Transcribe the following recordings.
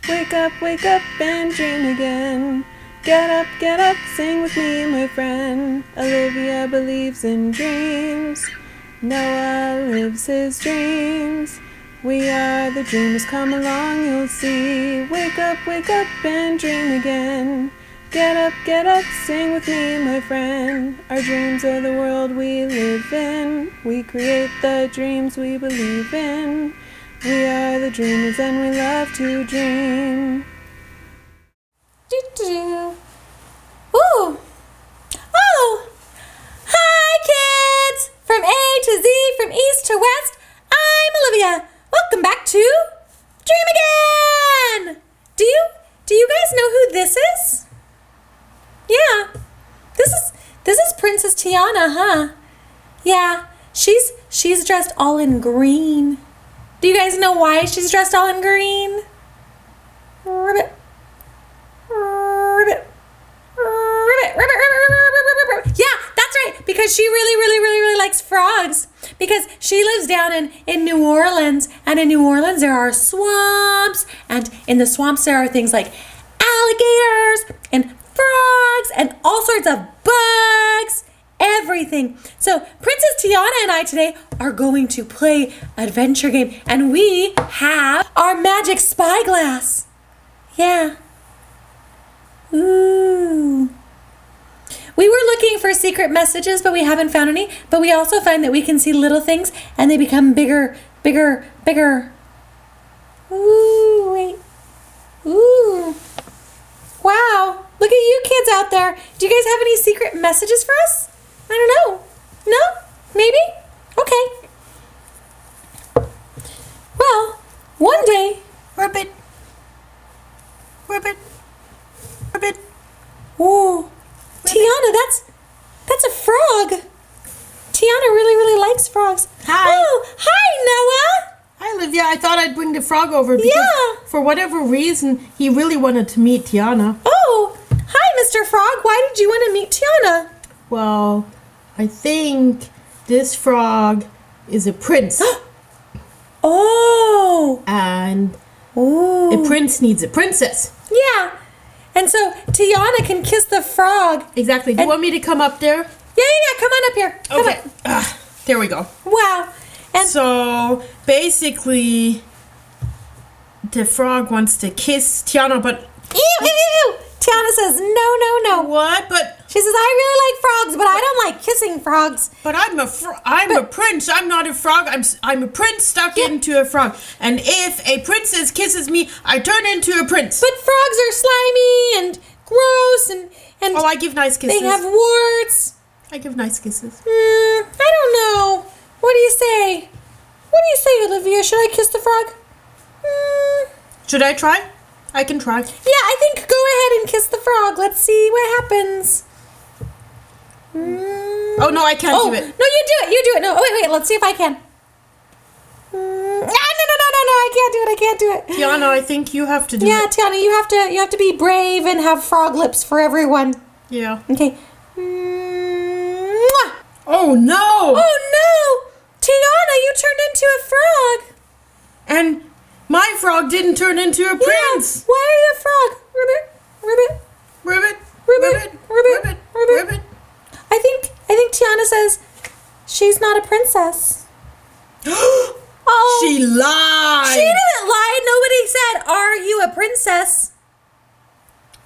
wake up and dream again. Get up, sing with me, my friend. Olivia believes in dreams. Noah lives his dreams. We are the dreamers, come along, you'll see. Wake up and dream again. Get up, sing with me, my friend. Our dreams are the world we live in. We create the dreams we believe in. We are the dreamers and we love to dream. Ooh. Oh! Hi, kids! From A to Z, from east to west, I'm Olivia. Welcome back to Dream Again! Do you guys know who this is? Yeah. This is Princess Tiana, huh? Yeah, she's dressed all in green. Do you guys know why she's dressed all in green? Ribbit. Yeah, that's right, because she really likes frogs. Because she lives down in New Orleans, and in New Orleans there are swamps, and in the swamps there are things like alligators and frogs and all sorts of bugs, everything. So Princess Tiana and I today are going to play adventure game, and we have our magic spyglass. Yeah. Ooh. We were looking for secret messages, but we haven't found any. But we also find that we can see little things and they become bigger. Ooh, wait. Ooh. Wow. Look at you kids out there. Do you guys have any secret messages for us? I don't know. No? Maybe? Okay. Well, one day, Ribbit. Ooh. Tiana, that's a frog. Tiana really likes frogs. Hi. Oh, hi, Noah. Hi, Olivia. I thought I'd bring the frog over because for whatever reason, he really wanted to meet Tiana. Oh, hi, Mr. Frog. Why did you want to meet Tiana? Well, I think this frog is a prince. Oh. And Ooh. a prince needs a princess. Yeah. And so Tiana can kiss the frog. Exactly. Do you want me to come up there? Yeah. Come on up here. Come Okay. There we go. Wow. And so basically, the frog wants to kiss Tiana, but ew. Tiana says no. What? But She says I really like frogs, but I don't like kissing frogs. But I'm a prince. I'm not a frog. I'm a prince stuck into a frog. And if a princess kisses me, I turn into a prince. But frogs are slimy and gross and I give nice kisses. they have warts. I give nice kisses. I don't know. What do you say? Olivia? Should I kiss the frog? Should I try? I can try. Yeah, I think go ahead and kiss the frog. Let's see what happens. Oh, no, I can't do it. No, you do it. No, wait, let's see if I can. No, I can't do it. Tiana, I think you have to do it. Yeah, Tiana, you have to be brave and have frog lips for everyone. Yeah. Okay. Oh, no! Oh, no! Tiana, you turned into a frog. And my frog didn't turn into a prince. Yeah. Why are you a frog? Ribbit. I think Tiana says she's not a princess. Oh, She lied. she didn't lie. Nobody said, "Are you a princess?"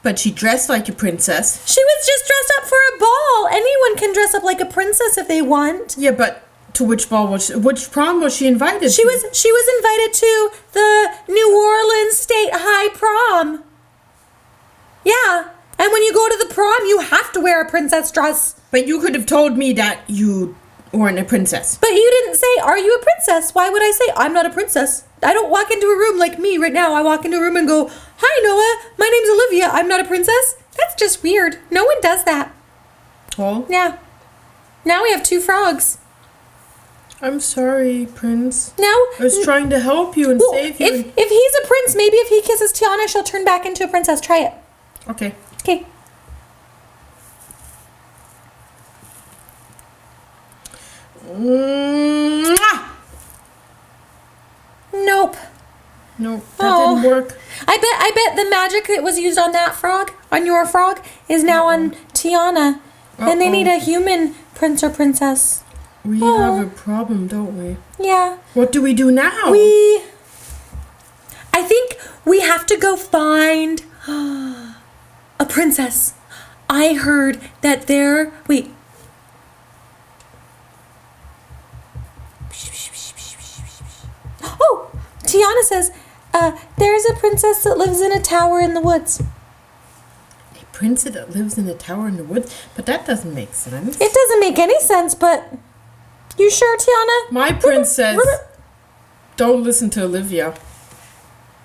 But she dressed like a princess. She was just dressed up for a ball. Anyone can dress up like a princess if they want. Yeah, but to which prom was she invited She to? was invited to the New Orleans State High Prom. Yeah. And when you go to the prom, you have to wear a princess dress. But you could have told me that you weren't a princess. But you didn't say, "Are you a princess?" Why would I say, "I'm not a princess"? I don't walk into a room like me right now. I walk into a room and go, "Hi, Noah. My name's Olivia. I'm not a princess." That's just weird. No one does that. Oh? Yeah. Now we have two frogs. I'm sorry, Prince. Now, I was trying to help you and save you. If he's a prince, maybe if he kisses Tiana, she'll turn back into a princess. Try it. Okay. Okay. Mwah! Nope. No, that didn't work. I bet the magic that was used on that frog, on your frog, is now on Tiana. And they need a human prince or princess. We have a problem, don't we? Yeah. What do we do now? I think we have to go find a princess. I heard that wait. Oh, Tiana says, there's a princess that lives in a tower in the woods. A princess that lives in a tower in the woods? But that doesn't make sense. It doesn't make any sense, but you sure, Tiana? My princess. Don't listen to Olivia.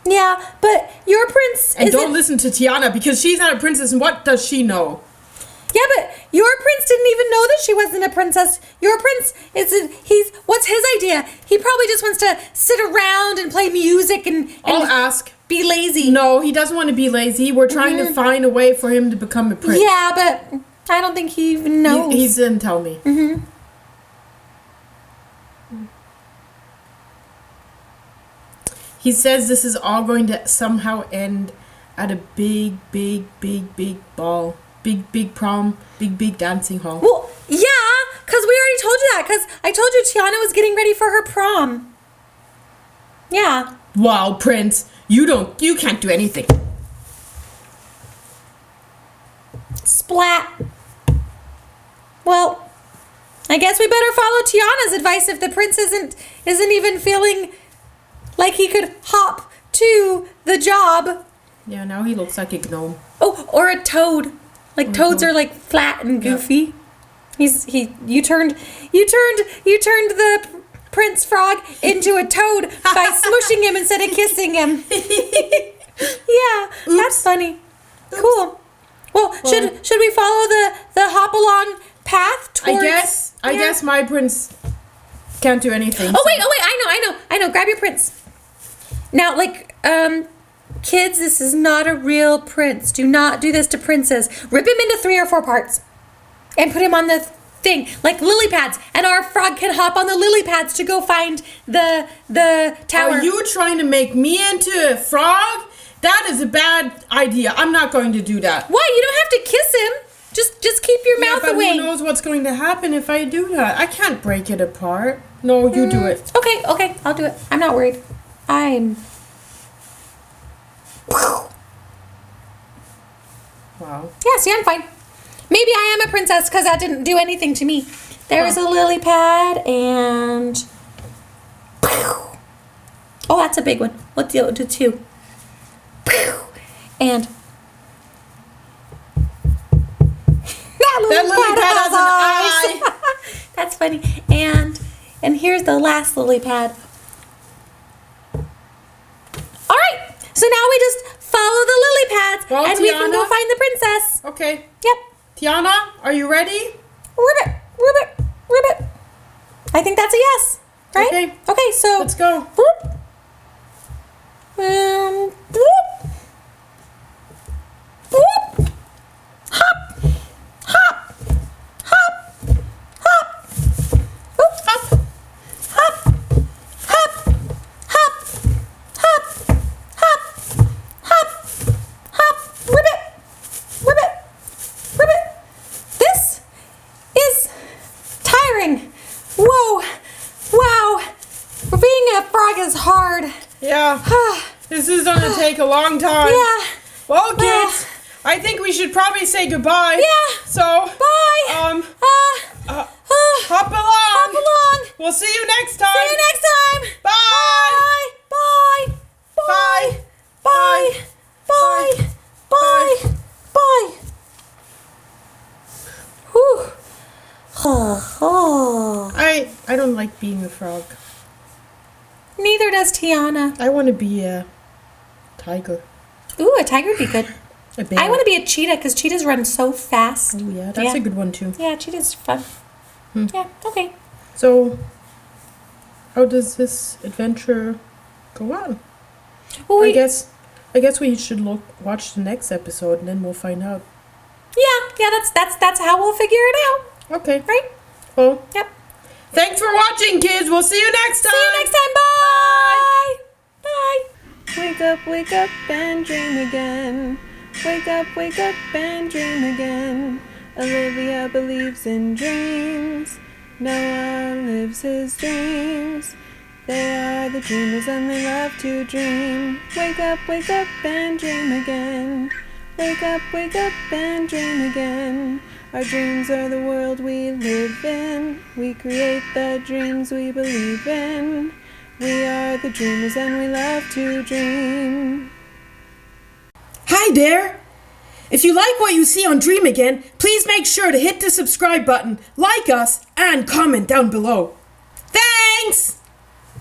Yeah, but your prince And don't listen to Tiana because she's not a princess and what does she know? Yeah, but your prince didn't even know that she wasn't a princess. Your prince what's his idea? He probably just wants to sit around and play music and I'll ask. Be lazy. No, he doesn't want to be lazy. We're trying to find a way for him to become a prince. Yeah, but I don't think he even knows. He didn't tell me. Mm-hmm. He says this is all going to somehow end at a big, big, big, big ball. Big prom. Big dancing hall. Well, yeah, because we already told you that. Because I told you Tiana was getting ready for her prom. Yeah. Wow, Prince. You can't do anything. Splat. Well, I guess we better follow Tiana's advice if the prince isn't even feeling like he could hop to the job. Yeah, now he looks like a gnome. Oh, or a toad. Like toads are like flat and goofy. Yeah. You turned the Prince Frog into a toad by smushing him instead of kissing him. Yeah, that's funny. Oops. Cool. Well, should we follow the hop along path towards? I guess my prince can't do anything. Oh wait, I know. Grab your prince. Now, kids, this is not a real prince. Do not do this to princes. Rip him into 3 or 4 parts and put him on the thing, like lily pads. And our frog can hop on the lily pads to go find the tower. Are you trying to make me into a frog? That is a bad idea. I'm not going to do that. Why? You don't have to kiss him. Just keep your mouth but away. Who knows what's going to happen if I do that? I can't break it apart. No, you do it. Okay, I'll do it. I'm not worried. Wow. Yeah, see, I'm fine. Maybe I am a princess because that didn't do anything to me. There's a lily pad and... Oh, that's a big one. Let's do 2. And... That lily pad has an eye. That's funny. And here's the last lily pad. All right. So now we just follow the lily pads and we can go find the princess. Okay. Yep. Tiana, are you ready? Ribbit. I think that's a yes. Right? Okay, so let's go. Whoop. Whoop. Whoop. Hop. Hop. Hop. Hop. Oop. Hop. Hop. Hop. Hop. Hop. Hop. Hop. Hop. Ribbit. This is tiring. Whoa. Wow. Being a frog is hard. Yeah. This is going to take a long time. Yeah. Well, kids, I think we should probably say goodbye. Yeah. So. Bye. Hop along. Hop along. We'll see you next time. See you next time. Bye. Bye. Bye. Bye. Bye. Bye. Bye. Whew. I don't like being a frog. Neither does Tiana. I want to be a tiger. Ooh, a tiger would be good. A bear. I want to be a cheetah because cheetahs run so fast. Oh, yeah, that's a good one too. Yeah, cheetahs are fun. Yeah, okay. So, how does this adventure go on? Well, I guess we should watch the next episode and then we'll find out. Yeah, that's how we'll figure it out. Okay. Right? Well. Yep. Thanks for watching, kids. We'll see you next time. See you next time. Bye. Bye. wake up and dream again. Wake up and dream again. Olivia believes in dreams. Noah lives his dreams. They are the dreamers and they love to dream. Wake up and dream again. Wake up and dream again. Our dreams are the world we live in. We create the dreams we believe in. We are the dreamers and we love to dream. Hi there! If you like what you see on Dream Again, please make sure to hit the subscribe button, like us, and comment down below. Thanks!